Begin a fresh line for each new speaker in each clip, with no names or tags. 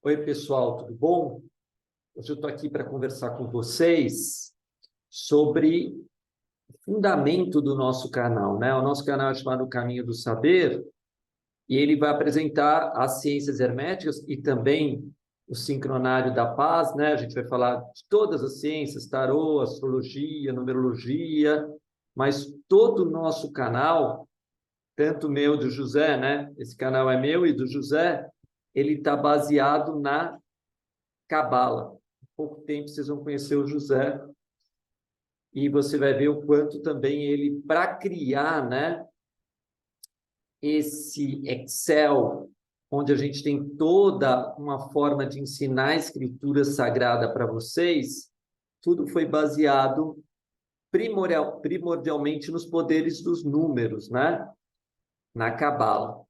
Oi, pessoal, tudo bom? Hoje eu estou aqui para conversar com vocês sobre o fundamento do nosso canal, né? O nosso canal é chamado Caminho do Saber e ele vai apresentar as ciências herméticas e também o sincronário da paz, né? A gente vai falar de todas as ciências, tarô, astrologia, numerologia, mas todo o nosso canal, tanto o meu e do José, né? Esse canal é meu e do José, ele está baseado na Cabala. Em pouco tempo vocês vão conhecer o José e você vai ver o quanto também ele, para criar, né, esse Excel, onde a gente tem toda uma forma de ensinar a escritura sagrada para vocês, tudo foi baseado primordialmente nos poderes dos números, né, na Cabala.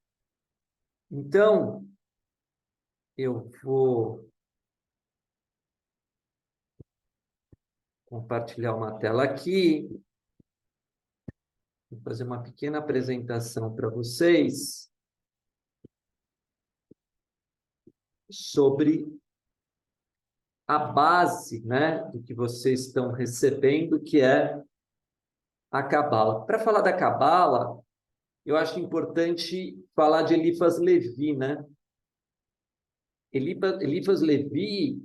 Então, eu vou compartilhar uma tela aqui. Vou fazer uma pequena apresentação para vocês sobre a base, né, do que vocês estão recebendo, que é a Cabala. Para falar da Cabala, eu acho importante falar de Eliphas Levi, né? Eliphas Levi,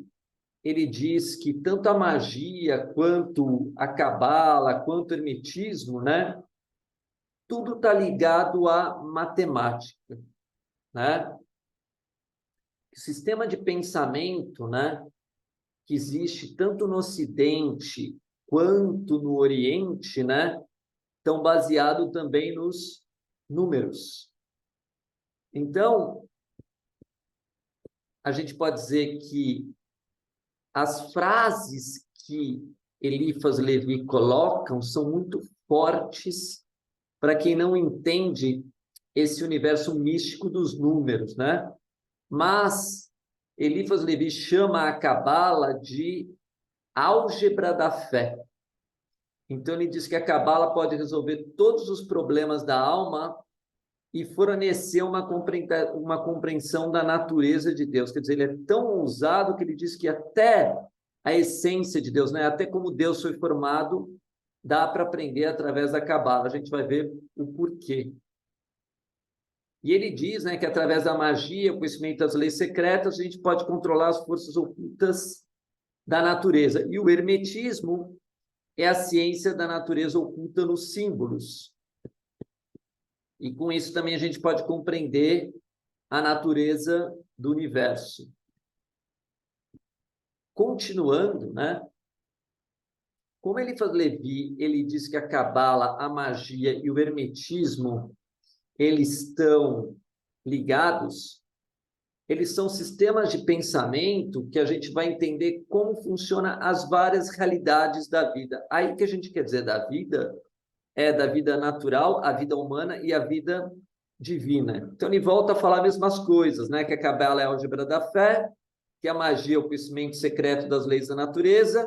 ele diz que tanto a magia, quanto a Cabala, quanto o hermetismo, né, tudo está ligado à matemática, né? O sistema de pensamento, né, que existe tanto no Ocidente quanto no Oriente, né, estão baseados também nos números. Então, a gente pode dizer que as frases que Eliphas Levi colocam são muito fortes para quem não entende esse universo místico dos números, né? Mas Eliphas Levi chama a Cabala de álgebra da fé. Então, ele diz que a Cabala pode resolver todos os problemas da alma e fornecer uma compreensão da natureza de Deus. Quer dizer, ele é tão ousado que ele diz que até a essência de Deus, né? Até como Deus foi formado, dá para aprender através da Cabala. A gente vai ver o porquê. E ele diz, né, que através da magia, o conhecimento das leis secretas, a gente pode controlar as forças ocultas da natureza. E o hermetismo é a ciência da natureza oculta nos símbolos. E com isso também a gente pode compreender a natureza do universo. Continuando, né? Como Eliphas Levi, ele diz que a Cabala, a magia e o hermetismo, eles estão ligados, eles são sistemas de pensamento que a gente vai entender como funciona as várias realidades da vida. Aí que a gente quer dizer da vida é da vida natural, a vida humana e a vida divina. Então, ele volta a falar as mesmas coisas, né? Que a Cabala é a álgebra da fé, que a magia é o conhecimento secreto das leis da natureza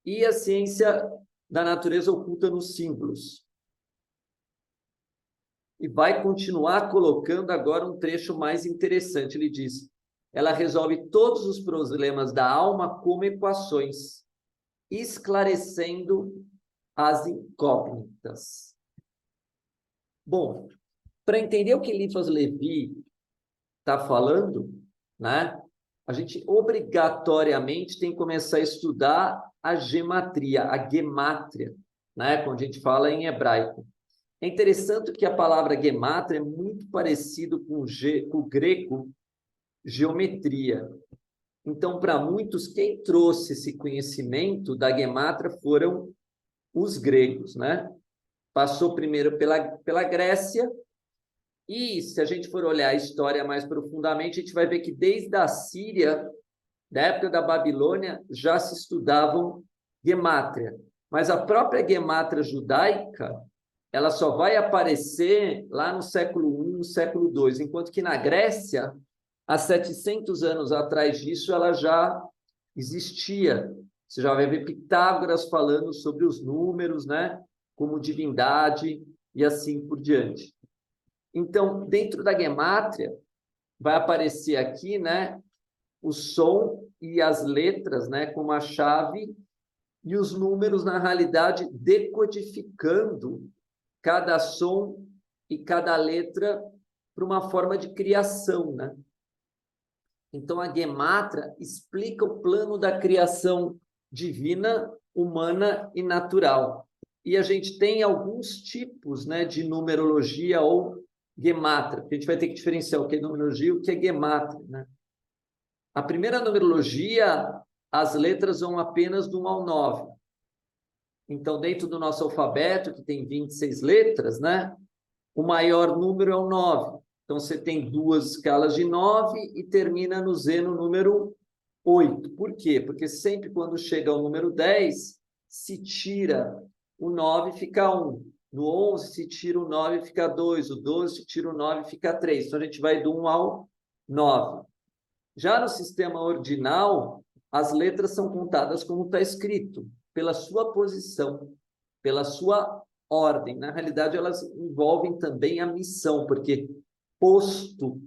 e a ciência da natureza oculta nos símbolos. E vai continuar colocando agora um trecho mais interessante. Ele diz, ela resolve todos os problemas da alma como equações, esclarecendo as incógnitas. Bom, para entender o que Eliphas Levi está falando, né, a gente obrigatoriamente tem que começar a estudar a gematria, a gemátria, né, quando a gente fala em hebraico. É interessante que a palavra gemátria é muito parecido com o grego geometria. Então, para muitos, quem trouxe esse conhecimento da gemátria foram os gregos, né? Passou primeiro pela Grécia, e se a gente for olhar a história mais profundamente, a gente vai ver que desde a Síria, da época da Babilônia, já se estudavam gemátria. Mas a própria gemátria judaica, ela só vai aparecer lá no século I, no século II, enquanto que na Grécia, há 700 anos atrás disso, ela já existia. Você já vai ver Pitágoras falando sobre os números, né, como divindade e assim por diante. Então, dentro da gemátria, vai aparecer aqui, né, o som e as letras, né, como a chave, e os números, na realidade, decodificando cada som e cada letra para uma forma de criação, né? Então, a Gemátria explica o plano da criação divina, humana e natural. E a gente tem alguns tipos, né, de numerologia ou Gemátria. A gente vai ter que diferenciar o que é numerologia e o que é Gemátria, né? A primeira numerologia, as letras vão apenas do 1 ao 9. Então, dentro do nosso alfabeto, que tem 26 letras, né? O maior número é o 9. Então, você tem duas escalas de 9 e termina no Z no número 8. Por quê? Porque sempre quando chega ao número 10, se tira o 9, fica 1. No 11, se tira o 9, fica 2. O 12, se tira o 9, fica 3. Então, a gente vai do 1 ao 9. Já no sistema ordinal, as letras são contadas como está escrito, pela sua posição, pela sua ordem. Na realidade, elas envolvem também a missão, porque posto,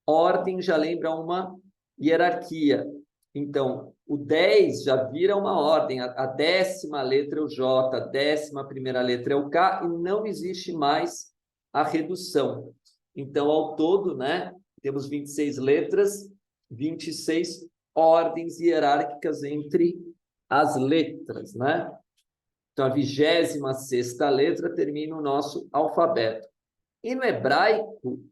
ordem já lembra uma hierarquia. Então, o 10 já vira uma ordem, a 10ª letra é o J, a 11ª letra é o K, e não existe mais a redução. Então, ao todo, né, temos 26 letras, 26 ordens hierárquicas entre as letras, né? Então, a 26ª letra termina o nosso alfabeto. E no hebraico,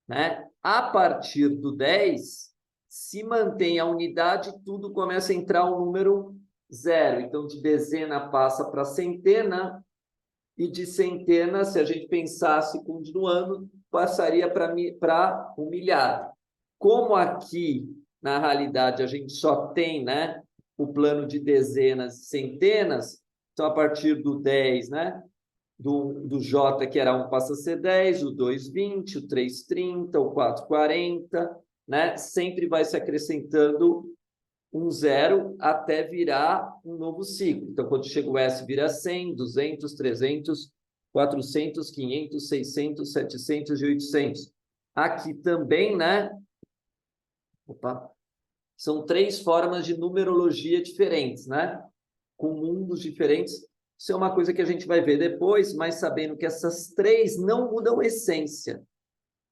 né, a partir do 10, se mantém a unidade, tudo começa a entrar o número 0. Então, de dezena passa para centena, e de centena, se a gente pensasse continuando, passaria para um milhar. Como aqui, na realidade, a gente só tem, né, o plano de dezenas e centenas, então, a partir do 10, né, do J, que era 1, passa a ser 10, o 2, 20, o 3, 30, o 4, 40, né? Sempre vai se acrescentando um 0 até virar um novo ciclo. Então, quando chega o S, vira 100, 200, 300, 400, 500, 600, 700 e 800. Aqui também, né? Opa. São 3 formas de numerologia diferentes, né? Com mundos diferentes. Isso é uma coisa que a gente vai ver depois, mas sabendo que essas 3 não mudam a essência.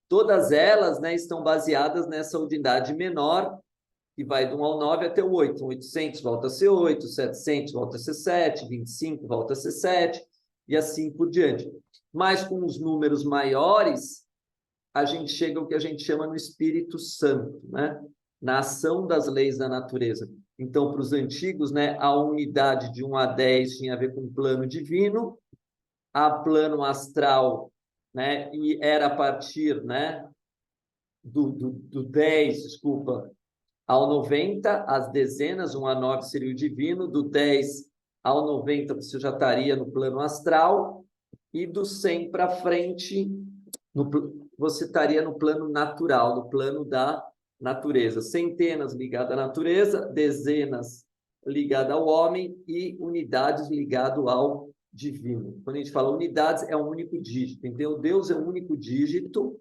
Todas elas, né, estão baseadas nessa unidade menor, que vai do 1 ao 9 até o 8. 800 volta a ser 8, 700 volta a ser 7, 25 volta a ser 7, e assim por diante. Mas com os números maiores, a gente chega ao que a gente chama no Espírito Santo, né? Na ação das leis da natureza. Então, para os antigos, né, a unidade de 1 a 10 tinha a ver com plano divino, a plano astral, né, e era a partir, né, do 10, desculpa, ao 90, as dezenas, 1 a 9 seria o divino, do 10 ao 90 você já estaria no plano astral, e do 100 para frente, você estaria no plano natural, no plano da natureza. Centenas ligada à natureza, dezenas ligada ao homem e unidades ligado ao divino. Quando a gente fala unidades, é um único dígito. Então, Deus é um único dígito,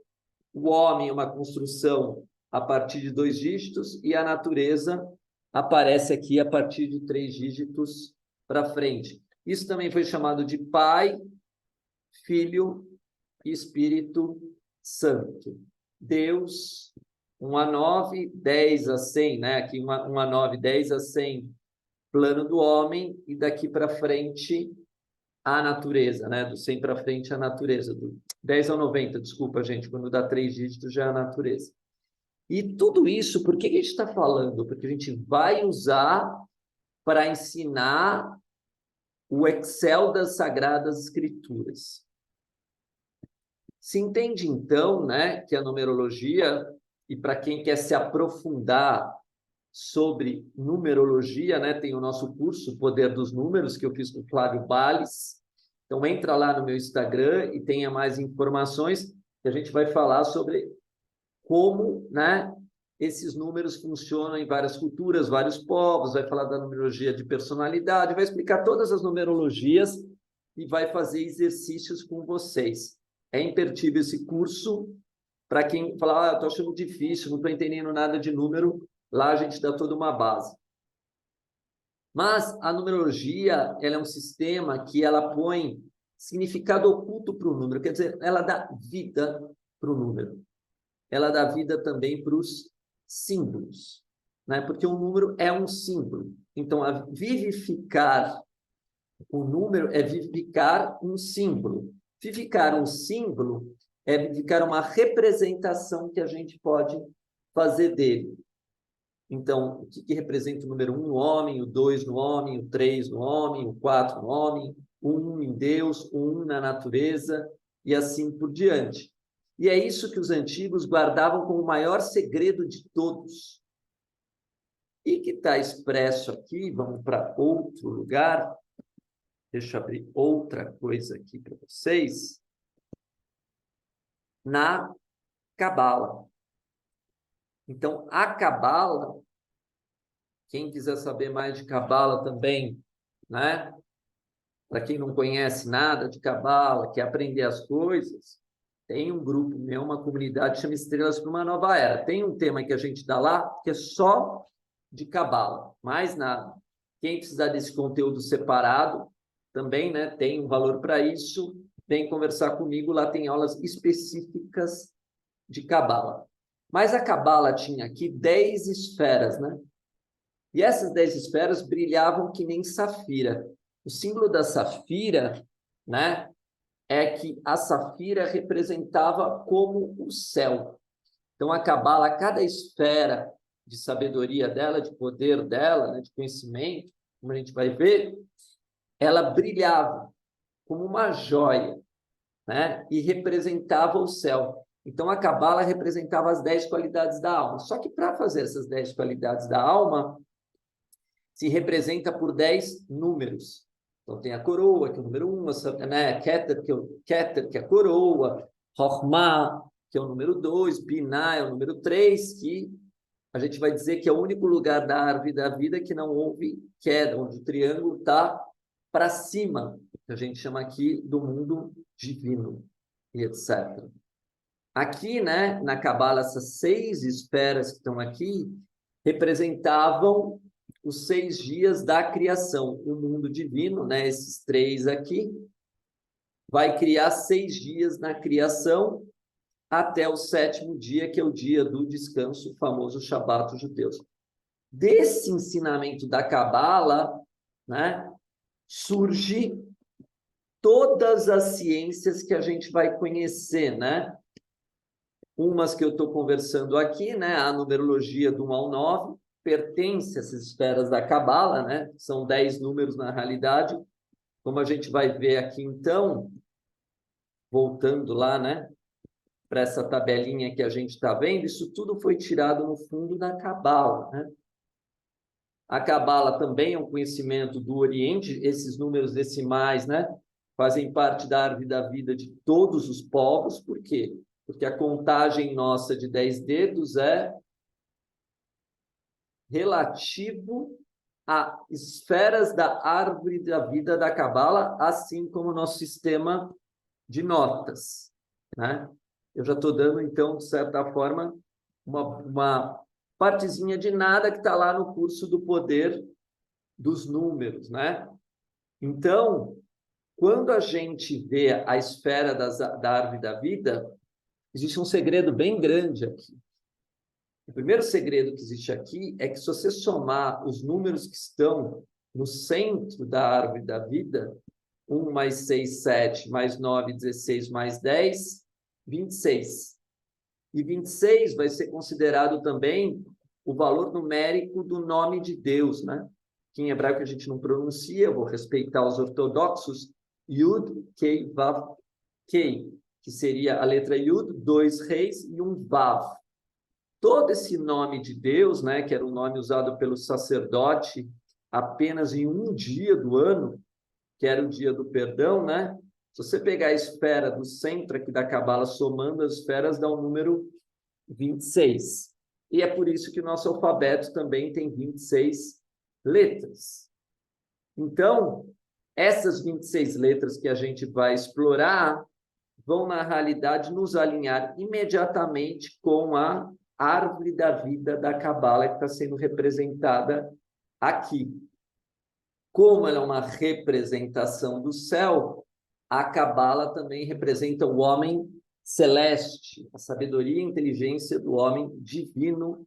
o homem é uma construção a partir de 2 dígitos e a natureza aparece aqui a partir de 3 dígitos para frente. Isso também foi chamado de Pai, Filho e Espírito Santo. Deus, 1 a 9, 10 a 100, né? Aqui 1 a 9, 10 a 100, plano do homem, e daqui para frente a natureza, né? Do 100 para frente a natureza. Do 10 ao 90, desculpa, gente, quando dá 3 dígitos já é a natureza. E tudo isso, por que a gente está falando? Porque a gente vai usar para ensinar o Excel das Sagradas Escrituras. Se entende, então, né, que a numerologia, e para quem quer se aprofundar sobre numerologia, né, tem o nosso curso Poder dos Números, que eu fiz com o Flávio Bales. Então, entra lá no meu Instagram e tenha mais informações, que a gente vai falar sobre como, né, esses números funcionam em várias culturas, vários povos, vai falar da numerologia de personalidade, vai explicar todas as numerologias e vai fazer exercícios com vocês. É imperdível esse curso. Para quem fala, eu estou achando difícil, não estou entendendo nada de número, Lá a gente dá toda uma base. Mas a numerologia, ela é um sistema que ela põe significado oculto para o número, quer dizer, ela dá vida para o número. Ela dá vida também para os símbolos, né? Porque um número é um símbolo. Então, vivificar o número é vivificar um símbolo. Vivificar um símbolo é vivificar uma representação que a gente pode fazer dele. Então, o que representa o número 1 no homem, o 2 no homem, o 3 no homem, o 4 no homem, o 1 em Deus, o 1 na natureza, e assim por diante. E é isso que os antigos guardavam como o maior segredo de todos. E que está expresso aqui, vamos para outro lugar. Deixa eu abrir outra coisa aqui para vocês. Na Cabala. Então, a Cabala, quem quiser saber mais de Cabala também, né? Para quem não conhece nada de Cabala, quer aprender as coisas, tem um grupo meu, uma comunidade que chama Estrelas para uma Nova Era. Tem um tema que a gente dá lá, que é só de Cabala, mais nada. Quem precisar desse conteúdo separado, também, né, tem um valor para isso, vem conversar comigo, lá tem aulas específicas de Cabala. Mas a Cabala tinha aqui 10 esferas, né? E essas 10 esferas brilhavam que nem safira. O símbolo da safira, né, é que a safira representava como o céu. Então, a Cabala, cada esfera de sabedoria dela, de poder dela, né, de conhecimento, como a gente vai ver, ela brilhava como uma joia, né, e representava o céu. Então, a Cabala representava as 10 qualidades da alma. Só que para fazer essas 10 qualidades da alma, se representa por 10 números. Então, tem a coroa, que é o número 1, né? Keter, que é a coroa, Chokhmah, que é o número 2, Binah é o número 3, que a gente vai dizer que é o único lugar da árvore da vida que não houve queda, onde o triângulo está para cima, que a gente chama aqui do mundo divino, e etc. Aqui, né, na Cabala, essas 6 esferas que estão aqui representavam os 6 dias da criação. O mundo divino, né, esses 3 aqui, vai criar 6 dias na criação até o 7º dia, que é o dia do descanso, o famoso Shabat dos judeus. Desse ensinamento da Cabala, né, surge todas as ciências que a gente vai conhecer, né? Umas que eu estou conversando aqui, né? A numerologia do 1 ao 9 pertence a essas esferas da Cabala, né? São 10 números na realidade. Como a gente vai ver aqui, então, voltando lá, né? Para essa tabelinha que a gente está vendo, isso tudo foi tirado no fundo da Cabala, né? A Cabala também é um conhecimento do Oriente, esses números decimais, né? Fazem parte da árvore da vida de todos os povos, por quê? Porque a contagem nossa de 10 dedos é relativo a esferas da árvore da vida da Cabala, assim como o nosso sistema de notas, né? Eu já estou dando, então, de certa forma, uma partezinha de nada que está lá no curso do poder dos números, né? Então, quando a gente vê a esfera da árvore da vida, existe um segredo bem grande aqui. O primeiro segredo que existe aqui é que se você somar os números que estão no centro da árvore da vida, 1 mais 6, 7, mais 9, 16, mais 10, 26. E 26 vai ser considerado também o valor numérico do nome de Deus, né? Que em hebraico a gente não pronuncia, eu vou respeitar os ortodoxos, Yud, Kei, Vav, Kei, que seria a letra Yud, 2 reis e um Vav. Todo esse nome de Deus, né, que era um nome usado pelo sacerdote apenas em um dia do ano, que era o dia do perdão, né? Se você pegar a esfera do centro aqui da Cabala, somando as esferas, dá o número 26. E é por isso que o nosso alfabeto também tem 26 letras. Então, essas 26 letras que a gente vai explorar vão, na realidade, nos alinhar imediatamente com a árvore da vida da Cabala que está sendo representada aqui. Como ela é uma representação do céu, a Cabala também representa o homem celeste, a sabedoria e inteligência do homem divino,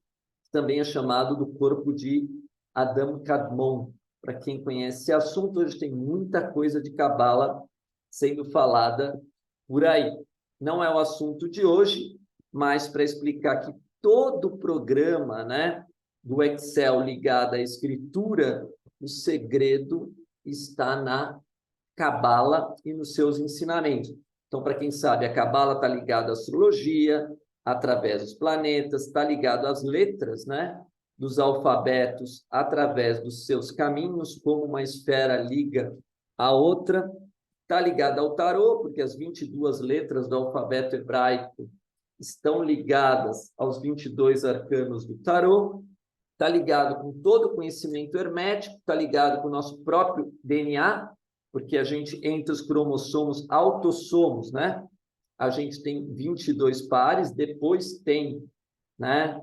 também é chamado do corpo de Adam Kadmon. Para quem conhece esse assunto, hoje tem muita coisa de Cabala sendo falada por aí. Não é o assunto de hoje, mas para explicar que todo o programa, né, do Excel ligado à escritura, o segredo está na Cabala e nos seus ensinamentos. Então, para quem sabe, a Cabala está ligada à astrologia, através dos planetas, está ligado às letras, né, dos alfabetos, através dos seus caminhos, como uma esfera liga a outra. Está ligado ao tarô, porque as 22 letras do alfabeto hebraico estão ligadas aos 22 arcanos do tarô. Está ligado com todo o conhecimento hermético, está ligado com o nosso próprio DNA, porque a gente, entre os cromossomos, autossomos, né? A gente tem 22 pares, depois tem, né,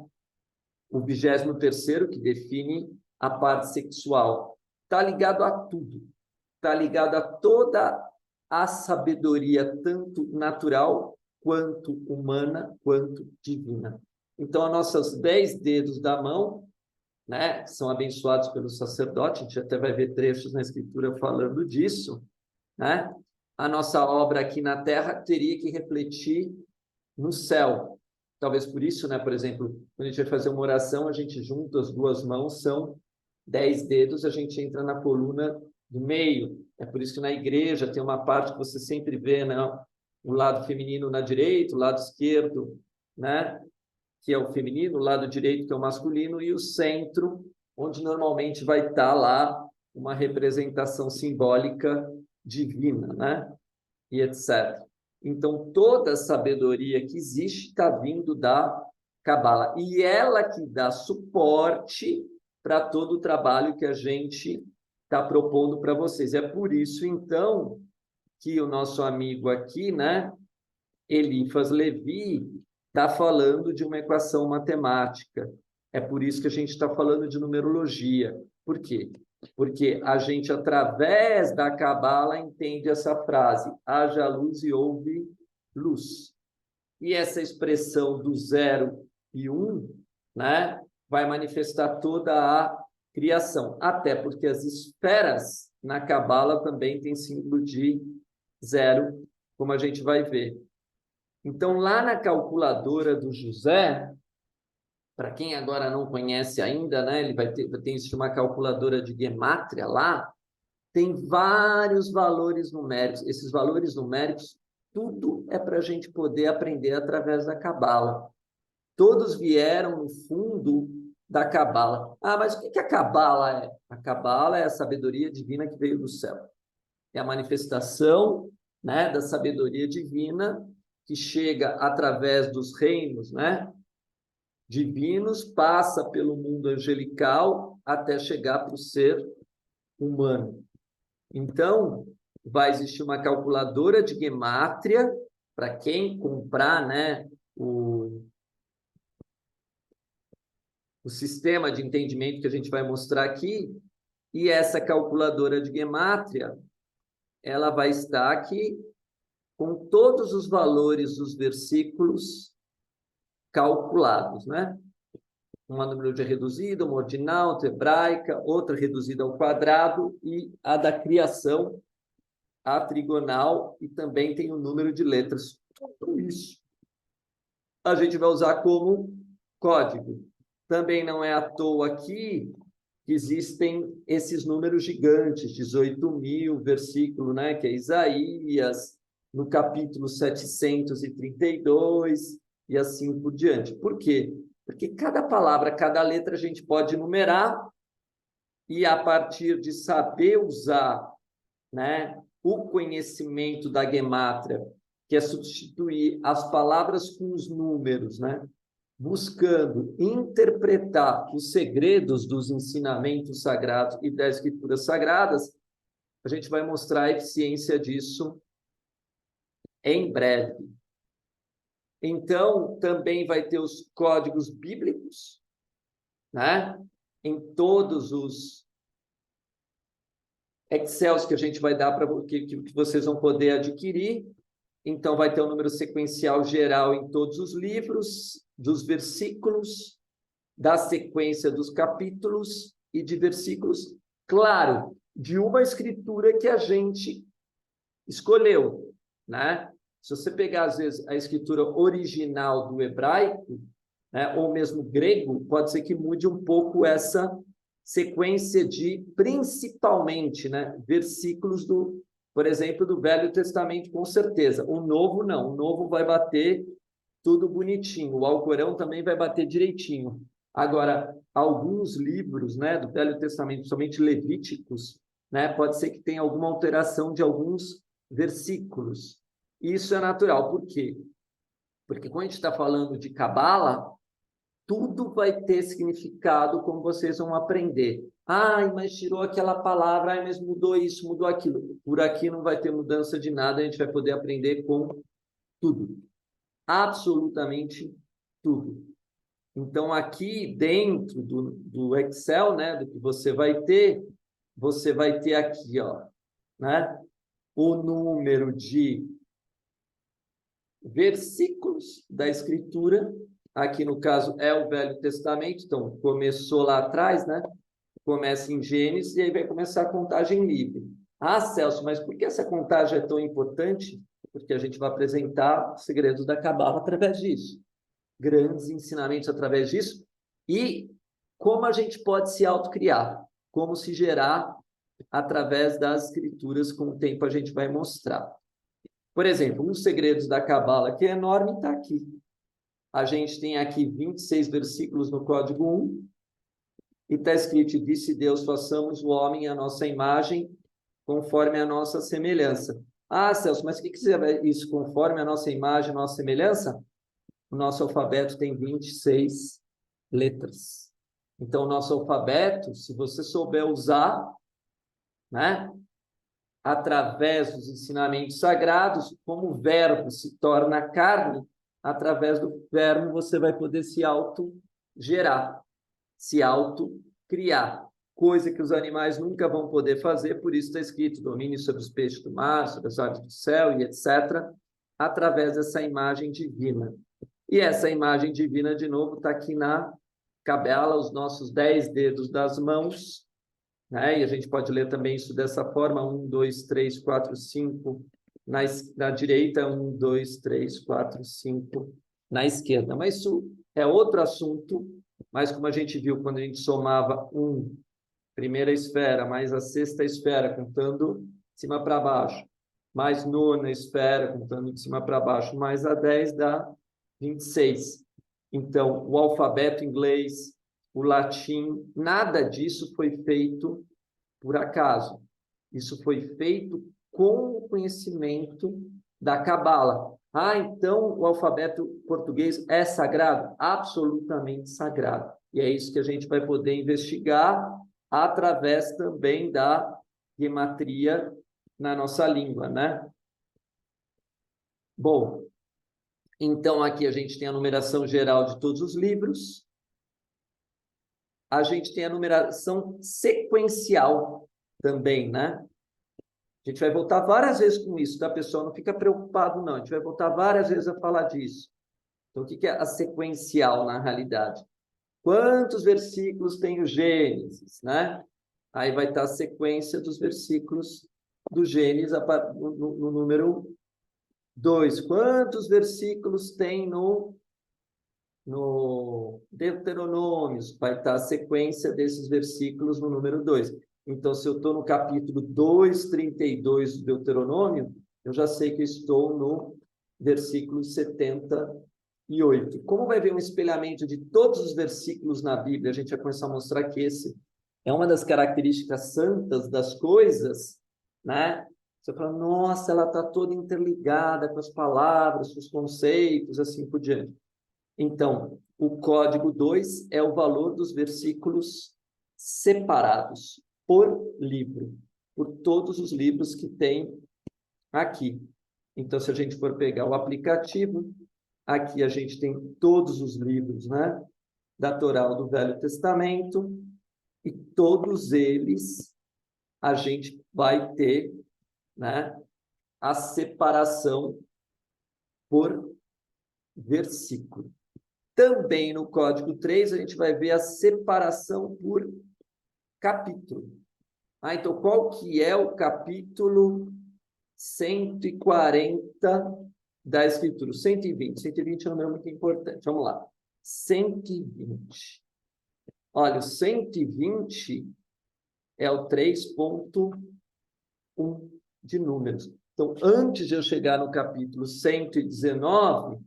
o 23º, que define a parte sexual. Está ligado a tudo. Está ligado a toda a sabedoria, tanto natural, quanto humana, quanto divina. Então, os nossos 10 dedos da mão, né, que são abençoados pelo sacerdote, a gente até vai ver trechos na Escritura falando disso, né? A nossa obra aqui na Terra teria que refletir no céu. Talvez por isso, né, por exemplo, quando a gente vai fazer uma oração, a gente junta as duas mãos, são 10 dedos, a gente entra na coluna do meio. É por isso que na igreja tem uma parte que você sempre vê, né, o lado feminino na direita, o lado esquerdo, né, que é o feminino, o lado direito, que é o masculino, e o centro, onde normalmente vai estar lá uma representação simbólica divina, né? E etc. Então, toda a sabedoria que existe está vindo da Cabala. E ela que dá suporte para todo o trabalho que a gente está propondo para vocês. É por isso, então, que o nosso amigo aqui, né, Eliphas Levi, está falando de uma equação matemática. É por isso que a gente está falando de numerologia. Por quê? Porque a gente, através da Cabala, entende essa frase: haja luz e houve luz. E essa expressão do 0 e 1, né, vai manifestar toda a criação. Até porque as esferas na Cabala também têm símbolo de 0, como a gente vai ver. Então, lá na calculadora do José, para quem agora não conhece ainda, né, ele vai ter uma calculadora de gemátria lá, tem vários valores numéricos. Esses valores numéricos, tudo é para a gente poder aprender através da Cabala. Todos vieram, no fundo, da Cabala. Ah, mas o que a Cabala é? A Cabala é a sabedoria divina que veio do céu. É a manifestação, né, da sabedoria divina que chega através dos reinos, né, divinos, passa pelo mundo angelical até chegar para o ser humano. Então, vai existir uma calculadora de gemátria para quem comprar, né, o sistema de entendimento que a gente vai mostrar aqui, e essa calculadora de gemátria, ela vai estar aqui com todos os valores dos versículos calculados, né? Uma numerologia reduzida, uma ordinal, outra hebraica, outra reduzida ao quadrado, e a da criação, a trigonal, e também tem o número de letras. Tudo isso a gente vai usar como código. Também não é à toa aqui que existem esses números gigantes, 18.000, versículo, né, que é Isaías, no capítulo 732, e assim por diante. Por quê? Porque cada palavra, cada letra a gente pode numerar, e a partir de saber usar, né, o conhecimento da gemátria, que é substituir as palavras com os números, né, buscando interpretar os segredos dos ensinamentos sagrados e das escrituras sagradas, a gente vai mostrar a eficiência disso em breve. Então, também vai ter os códigos bíblicos, né? Em todos os Excels que a gente vai dar para que vocês vão poder adquirir. Então, vai ter o número sequencial geral em todos os livros, dos versículos, da sequência dos capítulos e de versículos, claro, de uma escritura que a gente escolheu, né? Se você pegar, às vezes, a escritura original do hebraico, né, ou mesmo grego, pode ser que mude um pouco essa sequência de, principalmente, né, versículos do, por exemplo, do Velho Testamento, com certeza. O Novo, não. O Novo vai bater tudo bonitinho. O Alcorão também vai bater direitinho. Agora, alguns livros, né, do Velho Testamento, somente levíticos, né, pode ser que tenha alguma alteração de alguns versículos. Isso é natural. Por quê? Porque quando a gente está falando de Cabala, tudo vai ter significado como vocês vão aprender. Ai, mas tirou aquela palavra, ai, mas mudou isso, mudou aquilo. Por aqui não vai ter mudança de nada, a gente vai poder aprender com tudo. Absolutamente tudo. Então, aqui dentro do Excel, né, do que você vai ter aqui, ó, né, o número de versículos da Escritura. Aqui, no caso, é o Velho Testamento. Então, começou lá atrás, né? Começa em Gênesis e aí vai começar a contagem livre. Ah, Celso, mas por que essa contagem é tão importante? Porque a gente vai apresentar os segredos da Cabala através disso. Grandes ensinamentos através disso. E como a gente pode se autocriar. Como se gerar através das escrituras, com o tempo a gente vai mostrar. Por exemplo, um dos segredos da Cabala, que é enorme, está aqui. A gente tem aqui 26 versículos no código 1, e está escrito: disse Deus, façamos o homem à nossa imagem, conforme a nossa semelhança. Ah, Celso, mas o que é isso? Conforme a nossa imagem, a nossa semelhança? O nosso alfabeto tem 26 letras. Então, o nosso alfabeto, se você souber usar, né, através dos ensinamentos sagrados, como o verbo se torna carne, através do verbo você vai poder se autogerar, se autocriar, coisa que os animais nunca vão poder fazer, por isso está escrito domínio sobre os peixes do mar, sobre as aves do céu e etc., através dessa imagem divina. E essa imagem divina, de novo, está aqui na Cabala, os nossos 10 dedos das mãos, né? E a gente pode ler também isso dessa forma: 1, 2, 3, 4, 5 na direita, 1, 2, 3, 4, 5 na esquerda. Mas isso é outro assunto, mas como a gente viu quando a gente somava primeira esfera, mais a sexta esfera, contando de cima para baixo, mais nona esfera, contando de cima para baixo, mais a 10 dá 26. Então, o alfabeto inglês, o latim, nada disso foi feito por acaso. Isso foi feito com o conhecimento da Cabala. Ah, então o alfabeto português é sagrado? Absolutamente sagrado. E é isso que a gente vai poder investigar através também da gematria na nossa língua, né? Bom, então aqui a gente tem a numeração geral de todos os livros. A gente tem a numeração sequencial também, né? A gente vai voltar várias vezes com isso, tá, pessoal? Não fica preocupado, não. A gente vai voltar várias vezes a falar disso. Então, o que é a sequencial, na realidade? Quantos versículos tem o Gênesis, né? Aí vai estar a sequência dos versículos do Gênesis no número 2. Quantos versículos tem no Deuteronômio? Vai estar a sequência desses versículos no número 2. Então, se eu estou no capítulo 2:32 do Deuteronômio, eu já sei que estou no versículo 78. Como vai ver um espelhamento de todos os versículos na Bíblia, a gente vai começar a mostrar que esse é uma das características santas das coisas, né? Você fala, nossa, ela está toda interligada com as palavras, com os conceitos, assim por diante. Então, o código 2 é o valor dos versículos separados por livro, por todos os livros que tem aqui. Então, se a gente for pegar o aplicativo, Aqui a gente tem todos os livros, né, da Torá do Velho Testamento, e todos eles a gente vai ter, né, a separação por versículo. Também no Código 3 a gente vai ver a separação por capítulo. Então, qual que é o capítulo 140 da Escritura? 120. 120 é um número muito importante. Vamos lá. 120. Olha, o 120 é o 3.1 de números. Então, antes de eu chegar no capítulo 119,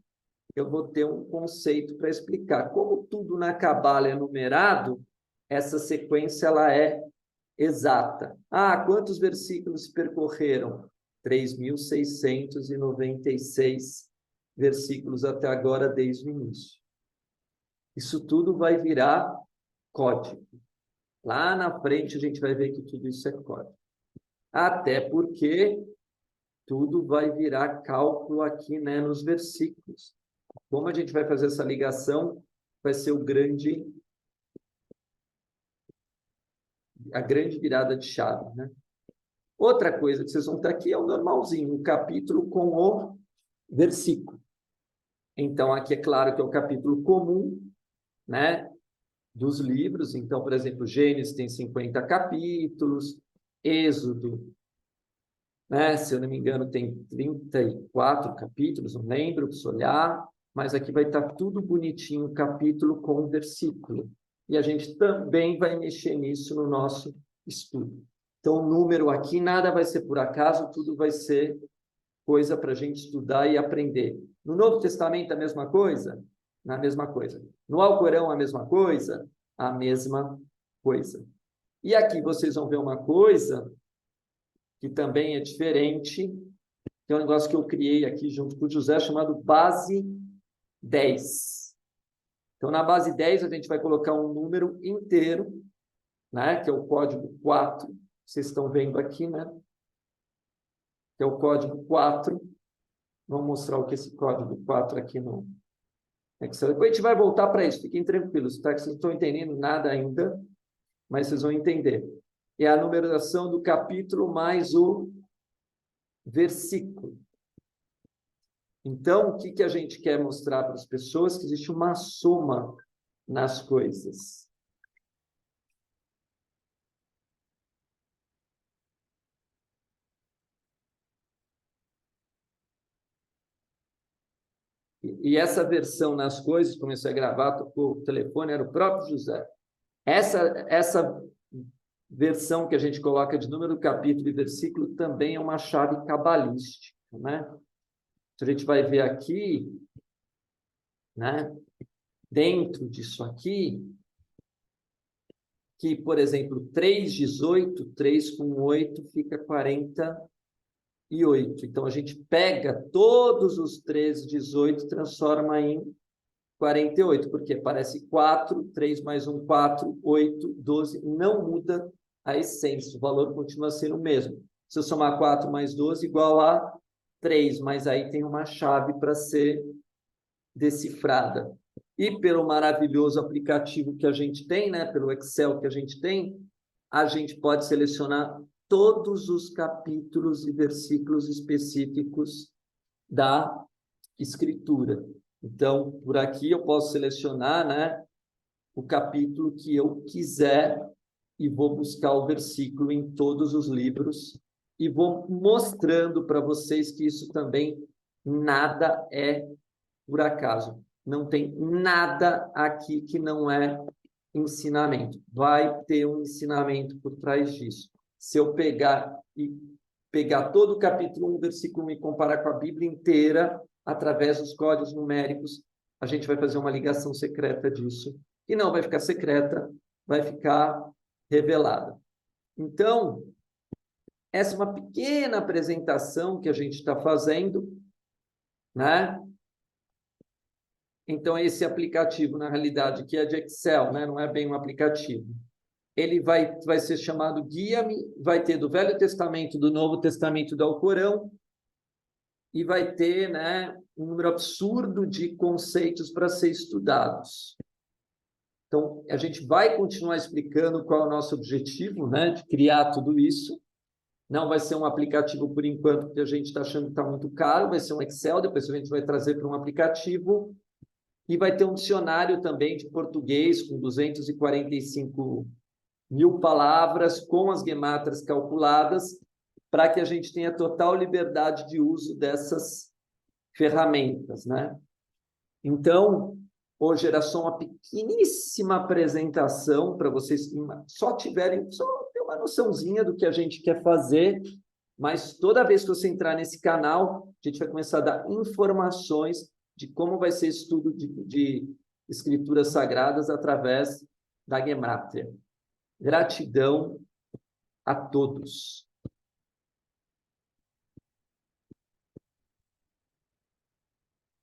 eu vou ter um conceito para explicar. Como tudo na Cabala é numerado, essa sequência ela é exata. Quantos versículos percorreram? 3.696 versículos até agora, desde o início. Isso tudo vai virar código. Lá na frente a gente vai ver que tudo isso é código. Até porque tudo vai virar cálculo aqui, né, nos versículos. Como a gente vai fazer essa ligação, vai ser a grande virada de chave, né? Outra coisa que vocês vão ter aqui é o normalzinho, o capítulo com o versículo. Então, aqui é claro que é o capítulo comum, né, dos livros. Então, por exemplo, Gênesis tem 50 capítulos, Êxodo, né, se eu não me engano, tem 34 capítulos, não lembro, preciso olhar, mas aqui vai estar tudo bonitinho, capítulo com versículo. E a gente também vai mexer nisso no nosso estudo. Então, o número aqui, nada vai ser por acaso, tudo vai ser coisa para a gente estudar e aprender. No Novo Testamento, a mesma coisa? A mesma coisa. No Alcorão, a mesma coisa? A mesma coisa. E aqui vocês vão ver uma coisa que também é diferente, que é um negócio que eu criei aqui junto com o José, chamado Base 10. Então, na base 10, a gente vai colocar um número inteiro, né, que é o código 4, vocês estão vendo aqui, né? Que é o código 4. Vamos mostrar o que é esse código 4 aqui no Excel. Depois a gente vai voltar para isso, fiquem tranquilos, tá? Que vocês não estão entendendo nada ainda, mas vocês vão entender. É a numeração do capítulo mais o versículo. Então, o que a gente quer mostrar para as pessoas? Que existe uma soma nas coisas. E essa versão nas coisas, começou a gravar, tocou o telefone, era o próprio José. Essa versão que a gente coloca de número, capítulo e versículo também é uma chave cabalística, né? A gente vai ver aqui, né, dentro disso aqui, que, por exemplo, 3,18, 3 com 8 fica 48. Então, a gente pega todos os 3,18 e transforma em 48, porque parece 4, 3 mais 1, 4, 8, 12, não muda a essência, o valor continua sendo o mesmo. Se eu somar 4 mais 12, igual a 3, mas aí tem uma chave para ser decifrada. E pelo maravilhoso aplicativo que a gente tem, né, pelo Excel que a gente pode selecionar todos os capítulos e versículos específicos da Escritura. Então, por aqui eu posso selecionar, né, o capítulo que eu quiser e vou buscar o versículo em todos os livros e vou mostrando para vocês que isso também nada é por acaso. Não tem nada aqui que não é ensinamento. Vai ter um ensinamento por trás disso. Se eu pegar todo o capítulo 1, versículo 1 e comparar com a Bíblia inteira, através dos códigos numéricos, a gente vai fazer uma ligação secreta disso. E não vai ficar secreta, vai ficar revelada. Então, essa é uma pequena apresentação que a gente está fazendo, né? Então, esse aplicativo, na realidade, que é de Excel, né? Não é bem um aplicativo. Ele vai ser chamado Guia-me, vai ter do Velho Testamento, do Novo Testamento, do Alcorão, e vai ter, né, um número absurdo de conceitos para ser estudados. Então, a gente vai continuar explicando qual é o nosso objetivo, né, de criar tudo isso. Não vai ser um aplicativo, por enquanto, porque a gente está achando que está muito caro, vai ser um Excel, depois a gente vai trazer para um aplicativo, e vai ter um dicionário também de português, com 245 mil palavras, com as gematras calculadas, para que a gente tenha total liberdade de uso dessas ferramentas, né? Então, hoje era só uma pequeníssima apresentação para vocês só ter uma noçãozinha do que a gente quer fazer, mas toda vez que você entrar nesse canal, a gente vai começar a dar informações de como vai ser estudo de escrituras sagradas através da Gematria. Gratidão a todos.